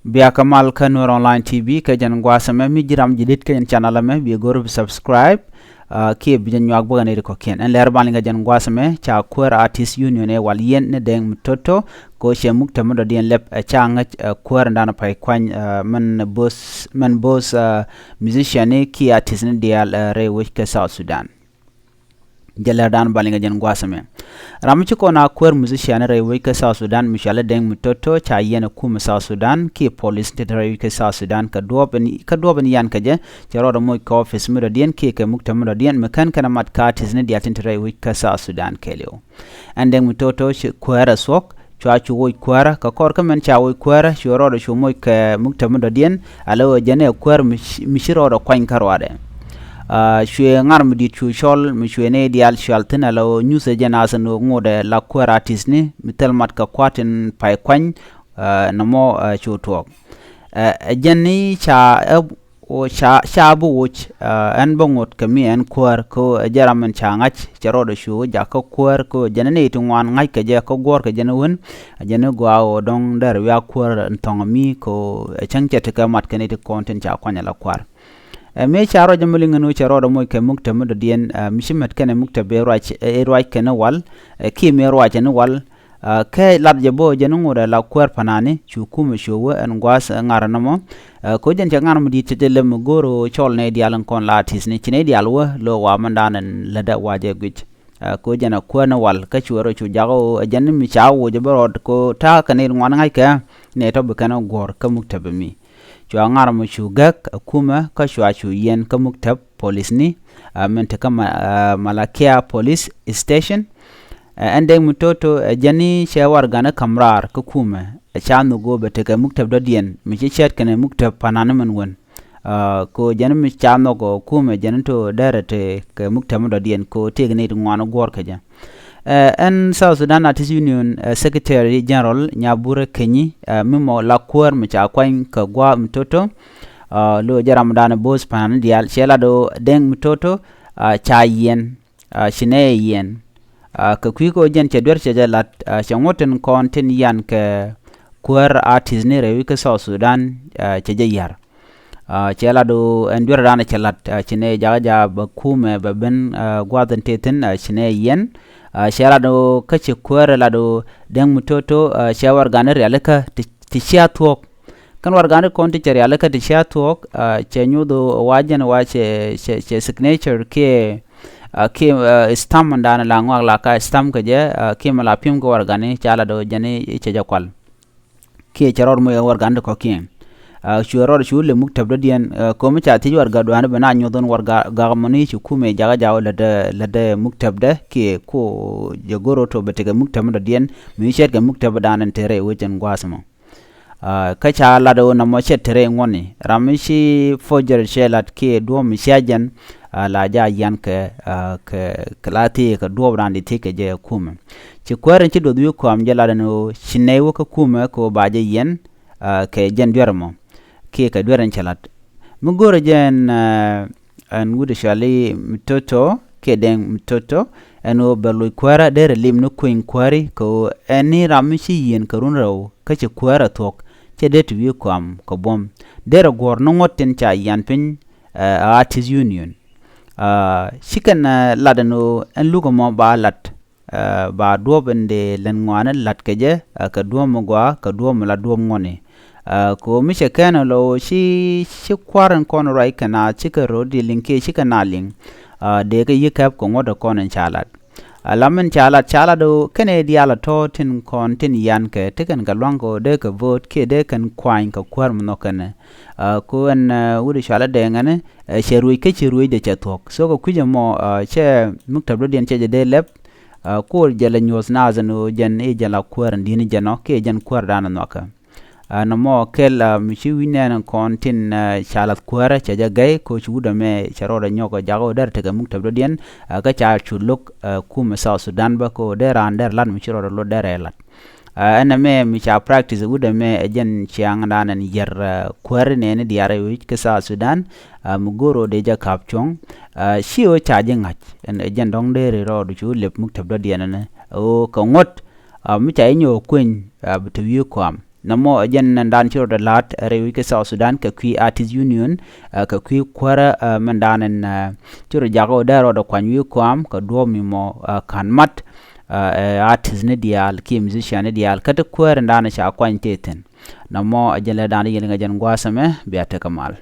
Biya Kamal Kanur Online TV ka jan gwasame mi jiram jidit ka channel me bi gor subscribe ki bijan nyak bo ganeri ko ken en ler balinga jan gwasame cha Queer Artist Union e wal yen ne deng mtoto ko she mukta mo dien lep cha nga Queer ndana pay kwan man boss musician e ki artist ne dial re wich ka South Sudan jalar dan balinga jan gwasame ramuchi ko na Queer musician re wich ka South Sudan mishala deng mtoto cha yen ku South Sudan ki police te re wich ka South Sudan ka doben yan ka je jaro mo ko office mo dien ki ka mukta mo dien mekan kana mat ka artist ne dial te re wich ka South Sudan kelio and deng mtoto Queer sok chwa chuo Queer ka kor ka men chawo Queer shoro do shumo ka mukta mo dien alo jane Queer mishiro do kwan karwade shwe ngar mudi chu shol mi shwe ne dial shaltin alo news agency no ngode la Queer artist ni mitel mat ka kwatin pay kwan namo chu tok jenni cha o cha bu wuch an bongot kami an Queer ko jaraman cha ngach charodo shu ja ko Queer ko jenene tungwan ngai ka je ko gor ka jenewun jene gwa dong der ya Queer ntongami ko changche ka mat kane te content cha kwanya la Queer me charo jamulinga no charo mo ke mukta mo dien mishimat kane mukta be right kana wal ki me right kana wal ke lad jabo jenu da la Queer panane chukume showo en gwas ngara namo ko jen jangar mo di tedele mo goro chol ne dialan kon latis ne chine dialwo lo wa mandanen lada waje guj ko jena Queer na wal ka chuoro chu jago jen mi chawo jabo ko ta kane ngwana ngai ka ne to be kana gor ka mukta be mi chwa ngar mo shugak kuma ka shwa chu yen ka muktab police ni mente kama Malakia police station ande mutoto jani shawar gana kamrar ka kuma chanu go bete ka muktab do dien mi chet kana muktab panana man won ko jani mi chanu go kuma janto darate ka muktab do dien ko tegne ngwana gor ka ja en South Sudan Artist Union Secretary General Nyabure Kenyi mimo la Queer mcha kwan ka gwa mtoto lo jaram dana boss pan dial shela do deng mtoto cha yen shine yen ka kwiko jen chedwer chejalat shangoten konten yan ka Queer Artist ne rewi ka South Sudan chejayar chela do endwer dana chelat shine jaga ba kume ba ben gwadan teten shine yen shara do kace Queer la do deng mutoto shawar ganar yalaka tisha tok kan war ganar konti cer yalaka tisha tok chenyu do wajen wache che signature ke stam ndana la ngwa la ka stam ke je ke mala pim ko war gane chala do jane che jakwal ke ceror mo war ganar ko kien shuaro shule muktab do dien ko mi cha ti war gado an bana nyodon war ga moni chu kume jaga jaw la de muktab de ke ko jogoro to betega muktab do dien mi shet ga muktab danan tere wejen gwasmo ka cha la do na mo shet tere ngoni ramishi fojer shelat ke do mi shajan la ja yan ke klati ka do brandi te ke je kume ci Queer ci do du ko am jela no shinewo ka kume ko baje yen ke jen dermo ke ka duran chalat mugoro jen an wude shali mtoto ke deng mtoto eno belo Queer der lim no kuin kwari ko eni ramishi yen karun raw ka che Queer tok che det wi kwam ko bom der gor no ngoten cha yan pin Artist Union shikan ladano en lugo mo ba lat ba dobende len ngwana lat keje ka duom gwa ka duom la duom ngone ko mi shekana lo shi kwaran kono rai kana chika rodi linke shika naling de ga yikap ko ngodo kono chalat alamen chala do kene diala to tin kon tin yan ke teken ga lwango de ka vote ke de kan kwain ka kwar mno kana ko en wuri chala de ngane cherui ke cherui de chatok so ko kuje mo che muktab do den che de lep ko jela nyos nazano jen e jela Queer ndini jeno ke jen Queer dana noka no mo kel michi winen kontin chalat Queer cha jagay ko chuda me charoda nyoko jago der tega muktab do dien ka cha chuluk kum South Sudan ba ko der ander lan michi ro lo der elat ana me mi cha practice wuda me jen chiang danan yer Queer ne diare wi ka South Sudan mugoro de ja kapchong shio cha jengach en jen dong der ro du chu lep muktab do dien ne o ko ngot mi cha nyo kwen btu yu kwam namo jen ndan chiro da lat rewi ke South Sudan ka kwi Artists Union ka kwi kwara mandanen chiro jago daro da kwanyu kwam ka do mi mo kan mat artist ne dial ki musician ne dial kata kwara ndana sha kwanteten namo ajele dan yelinga jan gwasame biata kamal